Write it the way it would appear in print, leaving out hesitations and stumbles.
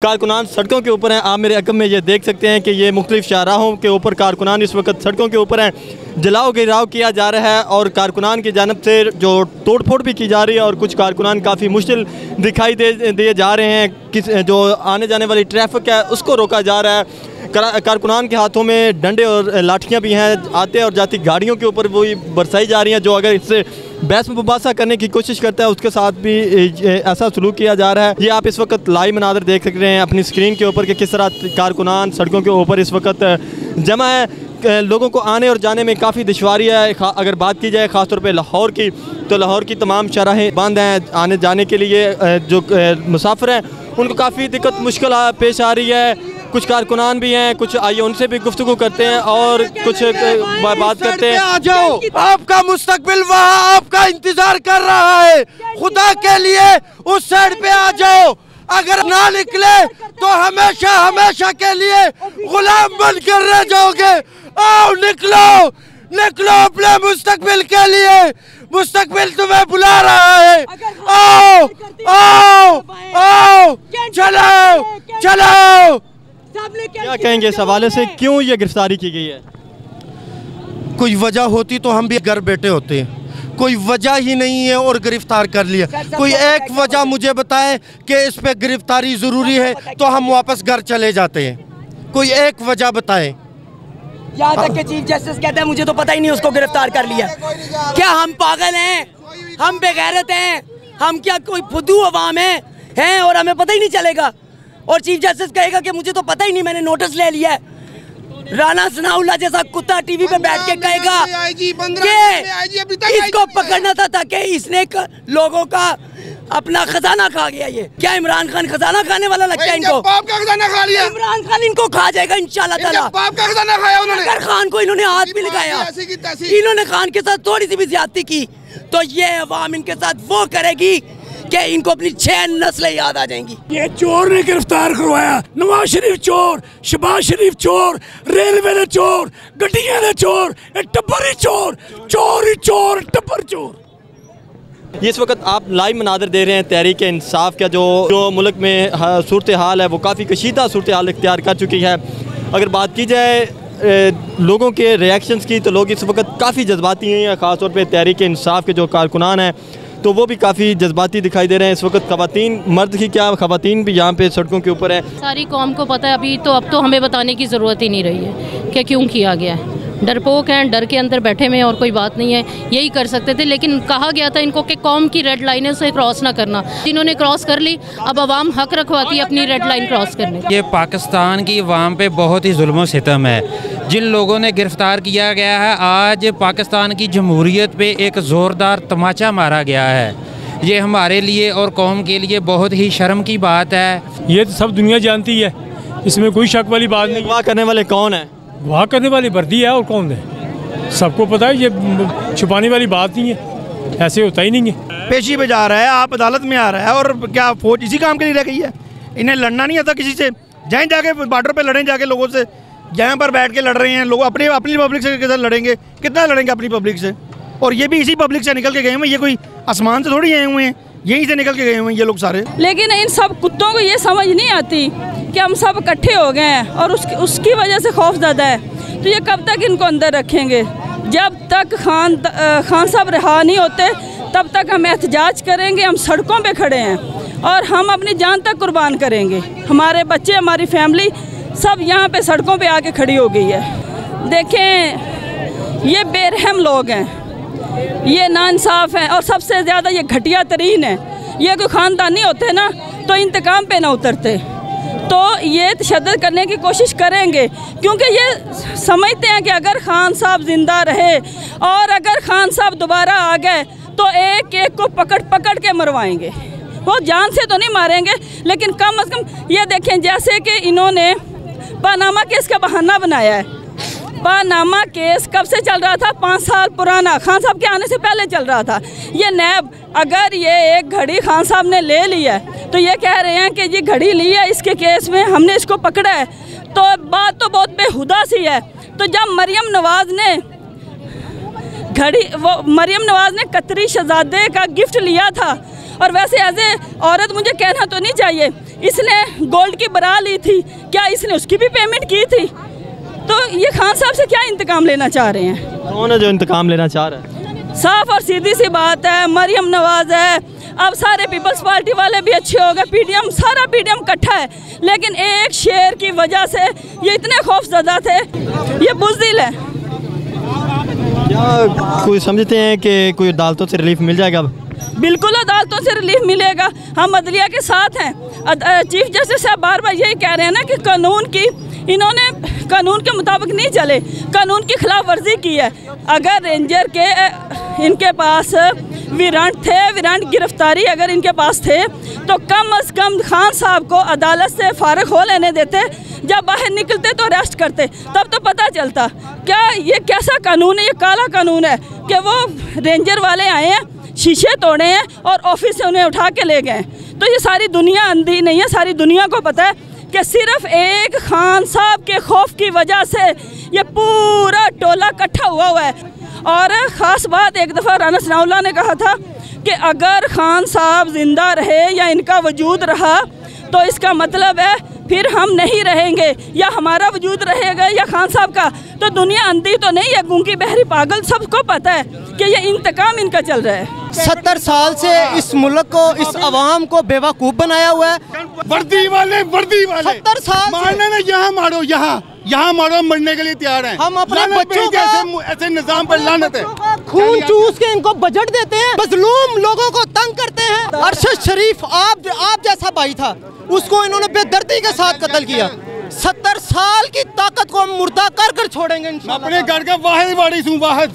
कारकुनान सड़कों के ऊपर हैं। आप मेरे अकब में ये देख सकते हैं कि ये मुख्तलिफ शाहराहों के ऊपर कारकुनान इस वक्त सड़कों के ऊपर हैं। जलाओ गिराव किया जा रहा है और कारकुनान की जानब से जो तोड़ फोड़ भी की जा रही है और कुछ कारकुनान काफ़ी मुश्किल दिखाई दिए जा रहे हैं। जो आने जाने वाली ट्रैफिक है उसको रोका जा रहा है। कारकुनान के हाथों में डंडे और लाठियाँ भी हैं। आते और जाती गाड़ियों के ऊपर वही बरसाई जा रही हैं। जो अगर इससे बहस मुबासा करने की कोशिश करता है उसके साथ भी ऐसा सलूक किया जा रहा है। ये आप इस वक्त लाइव मनाज़र देख सकते हैं अपनी स्क्रीन के ऊपर कि किस तरह कारकुनान सड़कों के ऊपर इस वक्त जमा है। लोगों को आने और जाने में काफ़ी दुश्वारी है। अगर बात की जाए ख़ासतौर पर लाहौर की, तो लाहौर की तमाम शाहराहें बंद हैं। आने जाने के लिए जो मुसाफिर हैं उनको काफ़ी दिक्कत मुश्किल पेश आ रही है। कुछ कारकुनान भी हैं, कुछ आइए उनसे भी गुफ्तगू करते हैं और कुछ बात करते हैं। आ जाओ, आपका मुस्तकबिल वहाँ आपका इंतजार कर रहा है। खुदा के लिए उस साइड पे आ जाओ। अगर ना निकले तो हमेशा हमेशा के लिए गुलाम बनकर रह जाओगे। आओ निकलो, निकलो अपने मुस्तकबिल के लिए। मुस्तकबिल तुम्हें बुला रहा है। आओ आओ आओ, चलो चलो। क्या कहेंगे इस हवाले से, क्यों ये गिरफ्तारी की गई है? कोई वजह होती तो हम भी घर बैठे होते। कोई वजह ही नहीं है और गिरफ्तार कर लिया। कोई एक वजह मुझे बताए कि इस पे गिरफ्तारी ज़रूरी है तो हम वापस घर चले जाते हैं। कोई एक वजह बताए। यहाँ तक के चीफ जस्टिस कहते हैं मुझे तो पता ही नहीं उसको गिरफ्तार कर लिया। क्या हम पागल हैं? हम बेगैरत हैं? हम क्या कोई फुद्दू अवाम हैं और हमें पता ही नहीं चलेगा? और चीफ जस्टिस कहेगा कि मुझे तो पता ही नहीं, मैंने नोटिस ले लिया है। राना सनाउल्लाह जैसा कुत्ता टीवी पे बैठ के कहेगा कि इसको पकड़ना था ताकि इसने लोगों का अपना खजाना खा गया। ये क्या इमरान खान खजाना खाने वाला लगता है इनको? बाप का खजाना खा लिया। इमरान खान इनको खा जाएगा इंशाल्लाह ताला। बाप का खजाना खाया उन्होंने। अगर खान को इन्होंने हाथ भी लगाया, इन्होंने खान के साथ थोड़ी सी भी ज्यादती की तो ये अवाम इनके साथ वो करेगी कि इनको अपनी 6 नस्लें याद आ जाएंगी। ये चोर ने गिरफ्तार करवाया। नवाज शरीफ चोर, शहबाज शरीफ चोर, रेलवे ने चोर, गड्डियां ने चोर, टब्बर ही चोर, चोर ही चोर, टब्बर चोर। इस वक्त आप लाइव मनाज़र दे रहे हैं तहरीक इंसाफ का। जो मुल्क में सूरत हाल है वो काफ़ी कशीदा सूरत हाल इख्तियार कर चुकी है। अगर बात की जाए लोगों के रिएक्शंस की तो लोग इस वक्त काफ़ी जज्बाती हैं। ख़ासतौर पर तहरीक इंसाफ के जो कारकुनान हैं तो वो भी काफ़ी जज्बाती दिखाई दे रहे हैं इस वक्त। ख़वातीन, मर्द की क्या, ख़वातीन भी यहाँ पे सड़कों के ऊपर है। सारी कौम को पता है अभी तो, अब तो हमें बताने की ज़रूरत ही नहीं रही है कि क्यों किया गया है। डरपोक हैं, डर के अंदर बैठे हुए हैं और कोई बात नहीं है। यही कर सकते थे, लेकिन कहा गया था इनको कि कौम की रेड लाइनें से क्रॉस ना करना। जिन्होंने क्रॉस कर ली, अब आवाम हक रखवाती है अपनी रेड लाइन क्रॉस करने का। ये पाकिस्तान की अवाम पे बहुत ही जुल्म सितम है। जिन लोगों ने गिरफ़्तार किया गया है, आज पाकिस्तान की जमहूरियत पे एक ज़ोरदार तमाचा मारा गया है। ये हमारे लिए और कौम के लिए बहुत ही शर्म की बात है। ये तो सब दुनिया जानती है, इसमें कोई शक वाली बात नहीं। अगवा करने वाले कौन है? अगवा करने वाली वर्दी है और कौन है, सबको पता है। ये छुपाने वाली बात नहीं है, ऐसे होता ही नहीं है। पेशी पे जा रहा है, आप अदालत में आ रहा है और क्या फौज इसी काम के लिए रह गई है? इन्हें लड़ना नहीं आता किसी से। जाएँ जाके बॉर्डर पे लड़ें, जाके लोगों से। यहाँ पर बैठ के लड़ रहे हैं लोग, अपनी पब्लिक से किधर लड़ेंगे? कितना लड़ेंगे अपनी पब्लिक से? और ये भी इसी पब्लिक से निकल के गए हुए, ये कोई आसमान से थोड़ी आए हुए हैं, यहीं से निकल के गए हुए हैं ये लोग सारे। लेकिन इन सब कुत्तों को ये समझ नहीं आती कि हम सब इकट्ठे हो गए हैं और उसकी वजह से खौफ ज़्यादा है। तो ये कब तक इनको अंदर रखेंगे? जब तक खान साहब रिहा नहीं होते तब तक हम एहतजाज करेंगे। हम सड़कों पे खड़े हैं और हम अपनी जान तक कुर्बान करेंगे। हमारे बच्चे, हमारी फैमिली सब यहाँ पे सड़कों पे आके खड़ी हो गई है। देखें, ये बेरहम लोग हैं, ये नाइंसाफ़ हैं और सबसे ज़्यादा ये घटिया तरीन है। ये कोई ख़ानदानी होते ना तो इंतकाम पे ना उतरते, तो ये तशद्दुद करने की कोशिश करेंगे क्योंकि ये समझते हैं कि अगर खान साहब ज़िंदा रहे और अगर खान साहब दोबारा आ गए तो एक एक को पकड़ पकड़ के मरवाएंगे। वो जान से तो नहीं मारेंगे, लेकिन कम अज़ कम ये देखें, जैसे कि इन्होंने पानामा केस का बहाना बनाया है। पानामा केस कब से चल रहा था? 5 साल पुराना, खान साहब के आने से पहले चल रहा था। ये नैब, अगर ये एक घड़ी खान साहब ने ले ली है तो ये कह रहे हैं कि ये घड़ी ली है इसके केस में, हमने इसको पकड़ा है, तो बात तो बहुत बेहुदा सी है। तो जब मरियम नवाज़ ने कतरी शहजादे का गिफ्ट लिया था और वैसे एज ए औरत मुझे कहना तो नहीं चाहिए, इसने गोल्ड की बरा ली थी, क्या इसने उसकी भी पेमेंट की थी? तो ये खान साहब से क्या इंतकाम लेना चाह रहे हैं? कौन है जो इंतकाम लेना चाह रहा है? साफ और सीधी सी बात है, मरियम नवाज है। अब सारे पीपल्स पार्टी वाले भी अच्छे हो गए, पीडीएम, सारा पीडीएम इकट्ठा है, लेकिन एक शेर की वजह से ये इतने खौफजदा थे, ये बुज़दिल है। क्या कोई समझते हैं कि कोई अदालतों से रिलीफ मिल जाएगा? बिल्कुल अदालतों से रिलीफ मिलेगा, हम अदलिया के साथ हैं। चीफ जस्टिस साहब बार बार यही कह रहे हैं ना कि इन्होंने कानून के मुताबिक नहीं चले, कानून की खिलाफ वर्जी की है। अगर रेंजर के इनके पास वारंट थे, वारंट गिरफ्तारी अगर इनके पास थे, तो कम अज़ कम खान साहब को अदालत से फारिग हो लेने देते। जब बाहर निकलते तो अरेस्ट करते, तब तो पता चलता। क्या ये कैसा कानून है? ये काला कानून है कि वो रेंजर वाले आए हैं, शीशे तोड़े हैं और ऑफिस से उन्हें उठा के ले गए। तो ये सारी दुनिया अंधी नहीं है, सारी दुनिया को पता है कि सिर्फ एक खान साहब के खौफ की वजह से ये पूरा टोला इकट्ठा हुआ है। और ख़ास बात, एक दफ़ा राना सनाउल्लाह ने कहा था कि अगर खान साहब ज़िंदा रहे या इनका वजूद रहा तो इसका मतलब है फिर हम नहीं रहेंगे, या हमारा वजूद रहेगा या खान साहब का। तो दुनिया अंधी तो नहीं है, गूंगी बहरी पागल, सबको पता है कि ये इंतकाम इनका चल रहा है। 70 साल से इस मुल्क को, इस अवाम को बेवकूफ़ बनाया हुआ है। वर्दी वाले 70 साल मारना ना, यहाँ मारो, यहाँ मारो, मरने के लिए तैयार हैं। हम अपने बच्चों को ऐसे निजाम पर लानत है, खून चूस के इनको बजट देते हैं, मजलूम लोगों को तंग करते हैं। अरशद शरीफ आप जैसा भाई था, उसको इन्होंने बेदर्दी के साथ कत्ल किया। 70 साल की ताकत को हम मुर्दा कर छोड़ेंगे इंशाल्लाह। अपने घर का वाहिद वारिस हूँ, वाहिद।